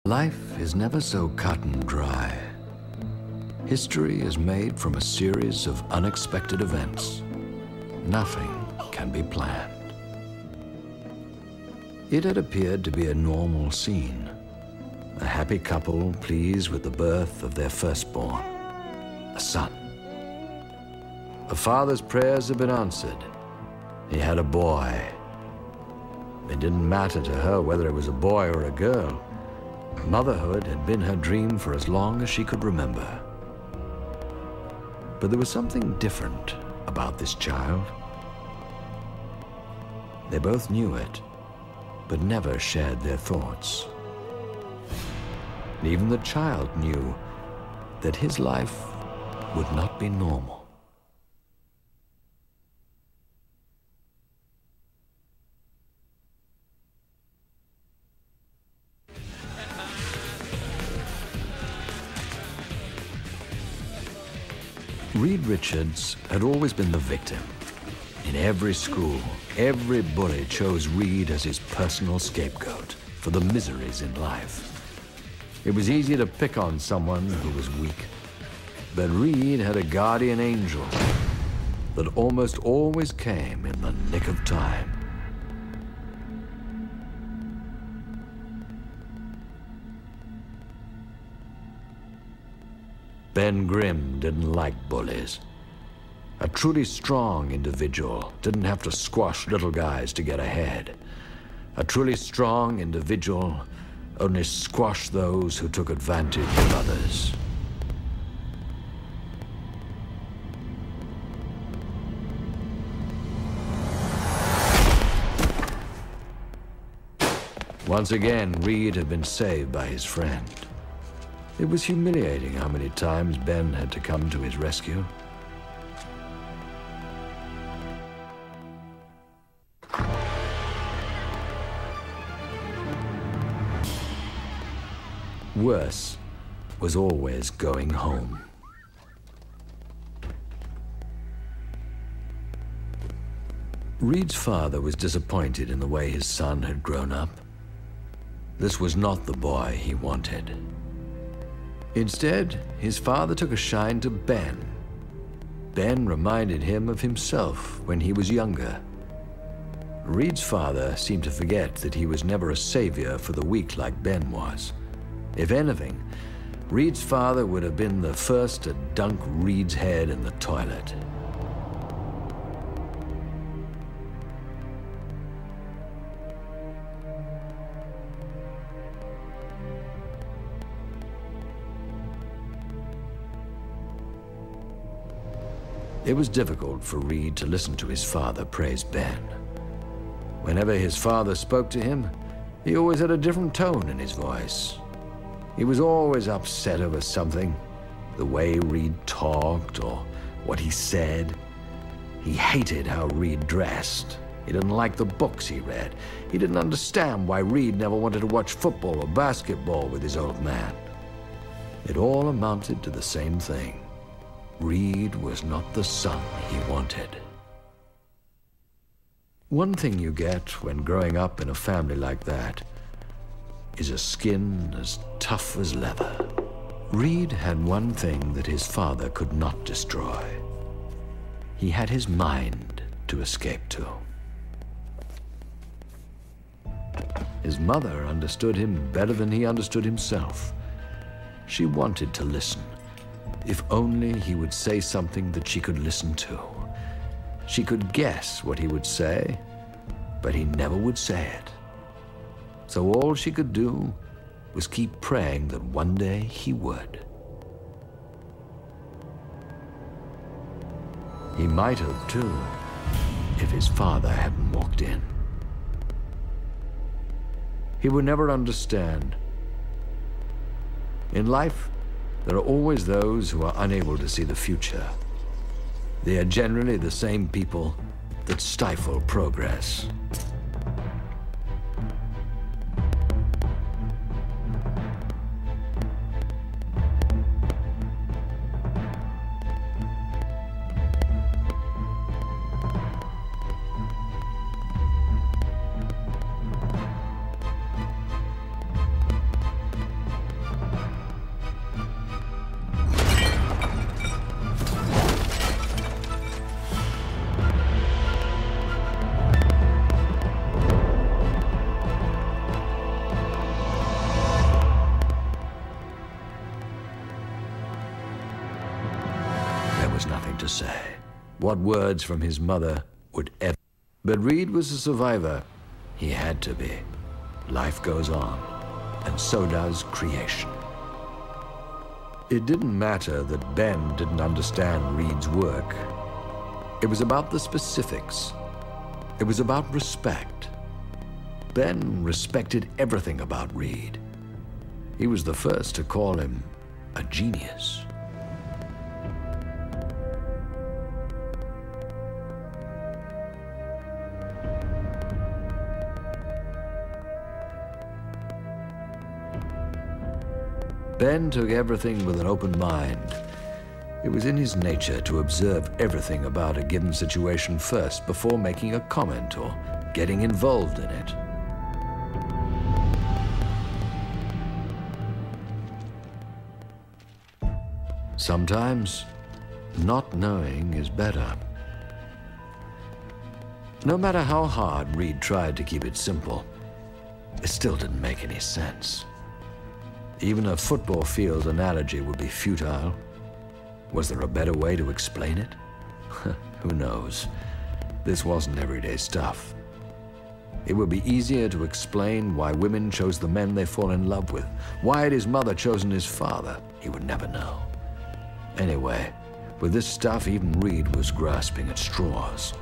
Life is never so cut and dry. History is made from a series of unexpected events. Nothing can be planned. It had appeared to be a normal scene. A happy couple pleased with the birth of their firstborn, a son. The father's prayers had been answered. He had a boy. It didn't matter to her whether it was a boy or a girl. Motherhood had been her dream for as long as she could remember. But there was something different about this child. They both knew it, but never shared their thoughts. And even the child knew that his life would not be normal. Reed Richards had always been the victim. In every school, every bully chose Reed as his personal scapegoat for the miseries in life. It was easy to pick on someone who was weak, but Reed had a guardian angel that almost always came in the nick of time. Ben Grimm didn't like bullies. A truly strong individual didn't have to squash little guys to get ahead. A truly strong individual only squashed those who took advantage of others. Once again, Reed had been saved by his friend. It was humiliating how many times Ben had to come to his rescue. Worse was always going home. Reed's father was disappointed in the way his son had grown up. This was not the boy he wanted. Instead, his father took a shine to Ben. Ben reminded him of himself when he was younger. Reed's father seemed to forget that he was never a savior for the weak like Ben was. If anything, Reed's father would have been the first to dunk Reed's head in the toilet. It was difficult for Reed to listen to his father praise Ben. Whenever his father spoke to him, he always had a different tone in his voice. He was always upset over something, the way Reed talked or what he said. He hated how Reed dressed. He didn't like the books he read. He didn't understand why Reed never wanted to watch football or basketball with his old man. It all amounted to the same thing. Reed was not the son he wanted. One thing you get when growing up in a family like that is a skin as tough as leather. Reed had one thing that his father could not destroy. He had his mind to escape to. His mother understood him better than he understood himself. She wanted to listen. If only he would say something that she could listen to. She could guess what he would say, but he never would say it. So all she could do was keep praying that one day he would. He might have, too, if his father hadn't walked in. He would never understand. In life, there are always those who are unable to see the future. They are generally the same people that stifle progress. to say, what words from his mother would ever... But Reed was a survivor. He had to be. Life goes on, and so does creation. It didn't matter that Ben didn't understand Reed's work. It was about the specifics. It was about respect. Ben respected everything about Reed. He was the first to call him a genius. Ben took everything with an open mind. It was in his nature to observe everything about a given situation first before making a comment or getting involved in it. Sometimes, not knowing is better. No matter how hard Reed tried to keep it simple, it still didn't make any sense. Even a football field analogy would be futile. Was there a better way to explain it? Who knows? This wasn't everyday stuff. It would be easier to explain why women chose the men they fall in love with, why had his mother chosen his father. He would never know. Anyway, with this stuff, even Reed was grasping at straws.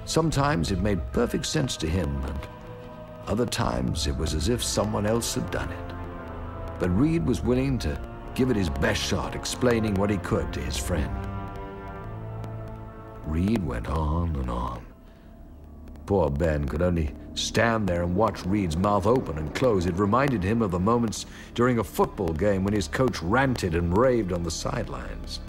Sometimes it made perfect sense to him, and other times it was as if someone else had done it. But Reed was willing to give it his best shot, explaining what he could to his friend. Reed went on and on. Poor Ben could only stand there and watch Reed's mouth open and close. It reminded him of the moments during a football game when his coach ranted and raved on the sidelines.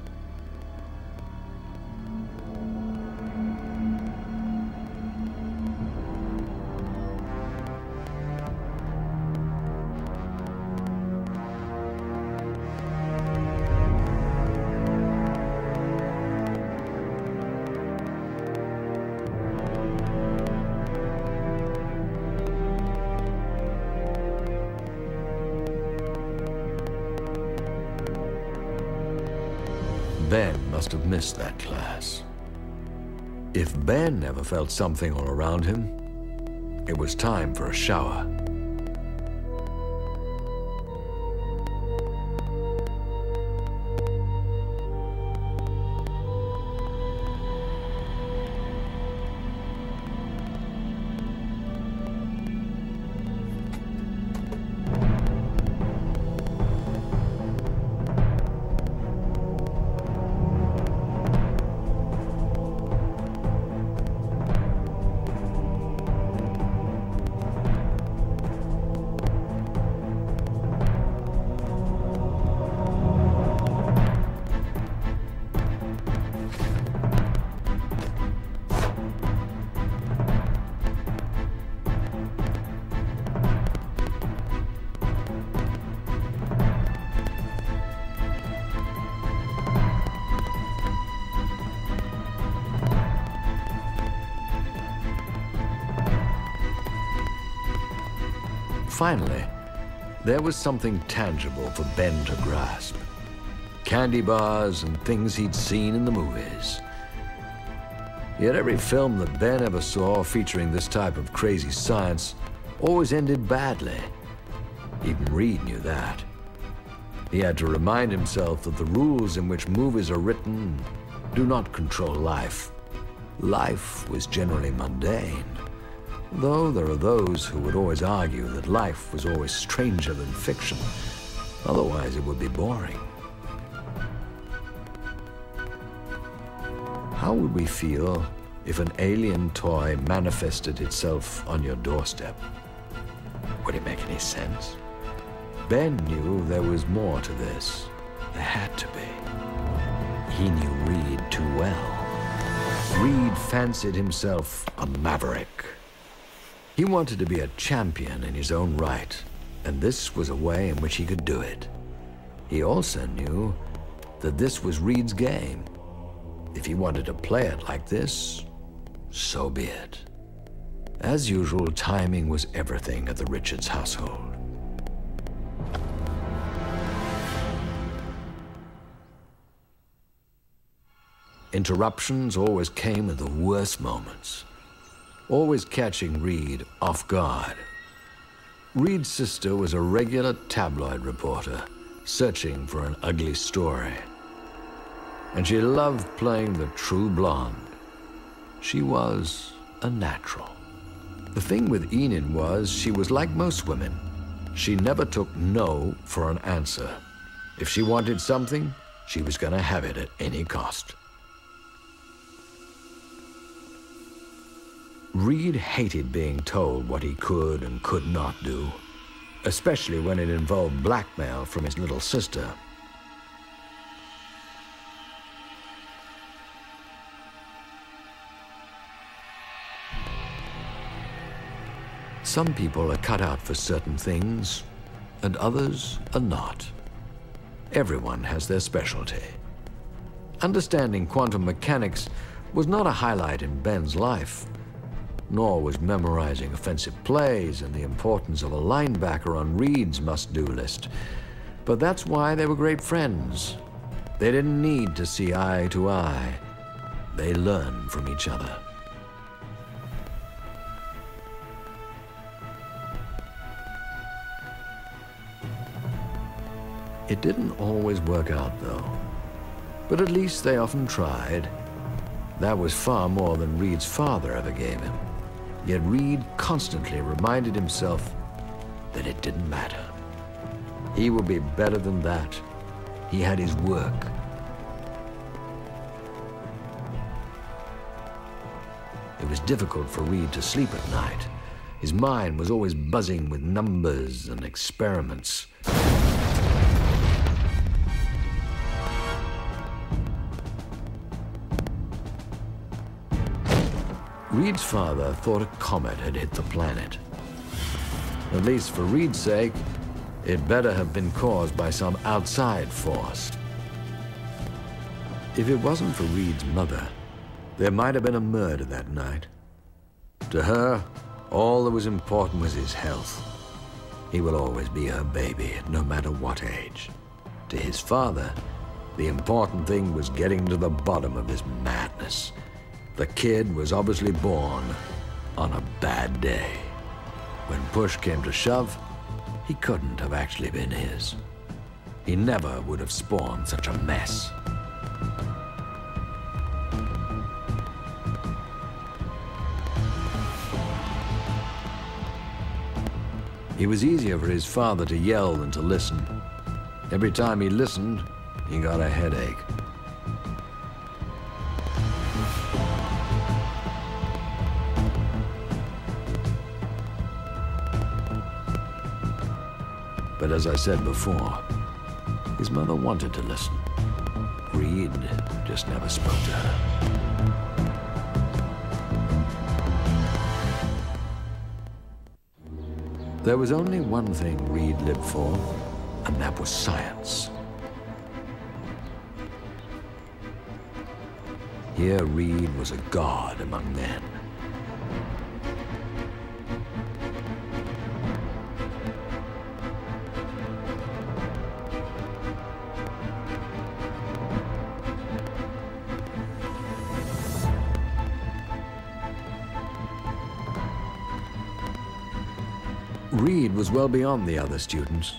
Ben must have missed that class. If Ben ever felt something all around him, it was time for a shower. Finally, there was something tangible for Ben to grasp. Candy bars and things he'd seen in the movies. Yet every film that Ben ever saw featuring this type of crazy science always ended badly. Even Reed knew that. He had to remind himself that the rules in which movies are written do not control life. Life was generally mundane. Though there are those who would always argue that life was always stranger than fiction. Otherwise, it would be boring. How would we feel if an alien toy manifested itself on your doorstep? Would it make any sense? Ben knew there was more to this. There had to be. He knew Reed too well. Reed fancied himself a maverick. He wanted to be a champion in his own right, and this was a way in which he could do it. He also knew that this was Reed's game. If he wanted to play it like this, so be it. As usual, timing was everything at the Richards household. Interruptions always came at the worst moments, always catching Reed off guard. Reed's sister was a regular tabloid reporter, searching for an ugly story. And she loved playing the true blonde. She was a natural. The thing with Enid was she was like most women. She never took no for an answer. If she wanted something, she was going to have it at any cost. Reed hated being told what he could and could not do, especially when it involved blackmail from his little sister. Some people are cut out for certain things, and others are not. Everyone has their specialty. Understanding quantum mechanics was not a highlight in Ben's life, nor was memorizing offensive plays and the importance of a linebacker on Reed's must-do list. But that's why they were great friends. They didn't need to see eye to eye. They learned from each other. It didn't always work out, though. But at least they often tried. That was far more than Reed's father ever gave him. Yet Reed constantly reminded himself that it didn't matter. He would be better than that. He had his work. It was difficult for Reed to sleep at night. His mind was always buzzing with numbers and experiments. Reed's father thought a comet had hit the planet. At least for Reed's sake, it better have been caused by some outside force. If it wasn't for Reed's mother, there might have been a murder that night. To her, all that was important was his health. He will always be her baby, no matter what age. To his father, the important thing was getting to the bottom of his madness. The kid was obviously born on a bad day. When push came to shove, he couldn't have actually been his. He never would have spawned such a mess. It was easier for his father to yell than to listen. Every time he listened, he got a headache. But as I said before, his mother wanted to listen. Reed just never spoke to her. There was only one thing Reed lived for, and that was science. Here Reed was a god among men. Reed was well beyond the other students.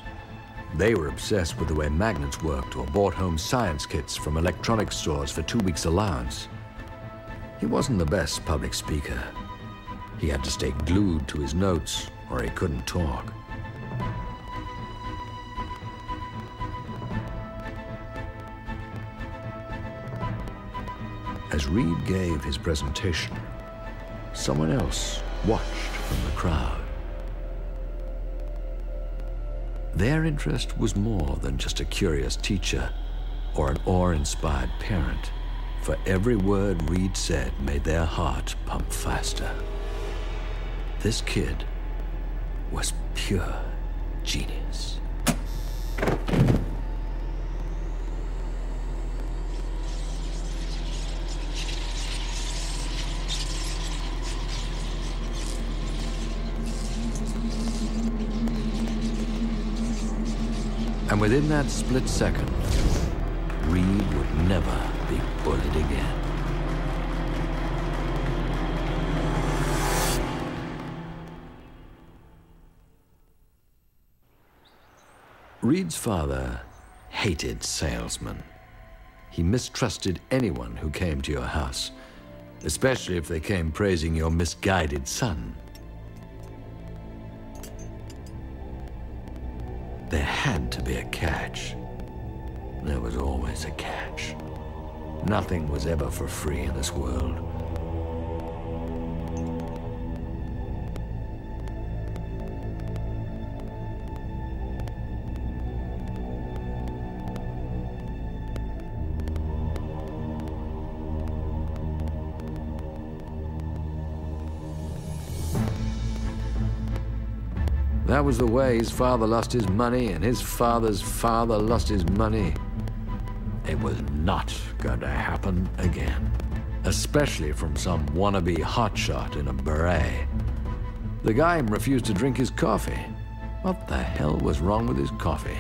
They were obsessed with the way magnets worked or bought home science kits from electronics stores for 2 weeks' allowance. He wasn't the best public speaker. He had to stay glued to his notes or he couldn't talk. As Reed gave his presentation, someone else watched from the crowd. Their interest was more than just a curious teacher or an awe-inspired parent, for every word Reed said made their heart pump faster. This kid was pure genius. And within that split second, Reed would never be bullied again. Reed's father hated salesmen. He mistrusted anyone who came to your house, especially if they came praising your misguided son. There had to be a catch. There was always a catch. Nothing was ever for free in this world. That was the way his father lost his money, and his father's father lost his money. It was not going to happen again, especially from some wannabe hotshot in a beret. The guy refused to drink his coffee. What the hell was wrong with his coffee?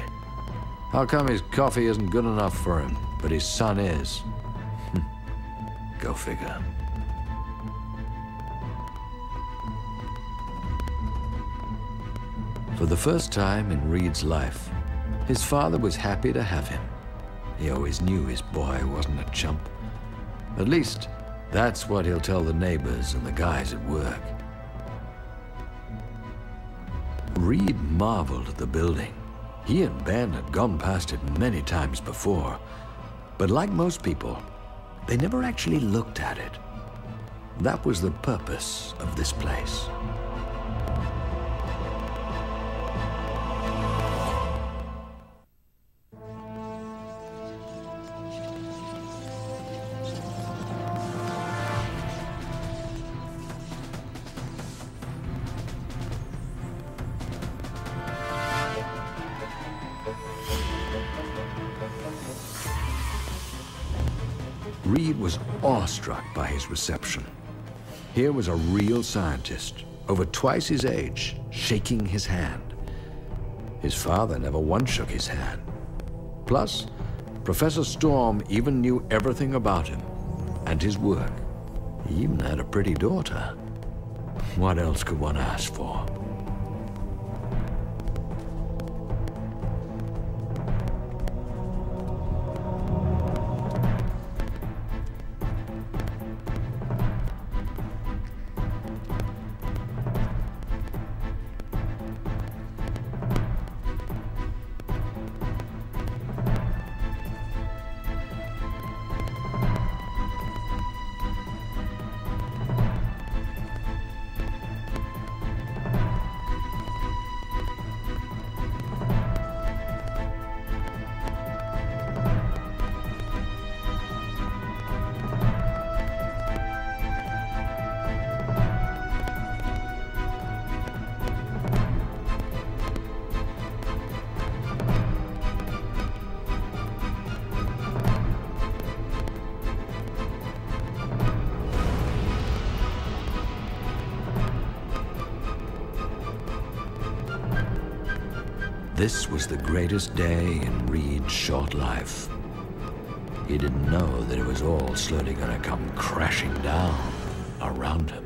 How come his coffee isn't good enough for him, but his son is? Go figure. For the first time in Reed's life, his father was happy to have him. He always knew his boy wasn't a chump. At least, that's what he'll tell the neighbors and the guys at work. Reed marveled at the building. He and Ben had gone past it many times before, but like most people, they never actually looked at it. That was the purpose of this place. Reed was awestruck by his reception. Here was a real scientist, over twice his age, shaking his hand. His father never once shook his hand. Plus, Professor Storm even knew everything about him and his work. He even had a pretty daughter. What else could one ask for? This was the greatest day in Reed's short life. He didn't know that it was all slowly going to come crashing down around him.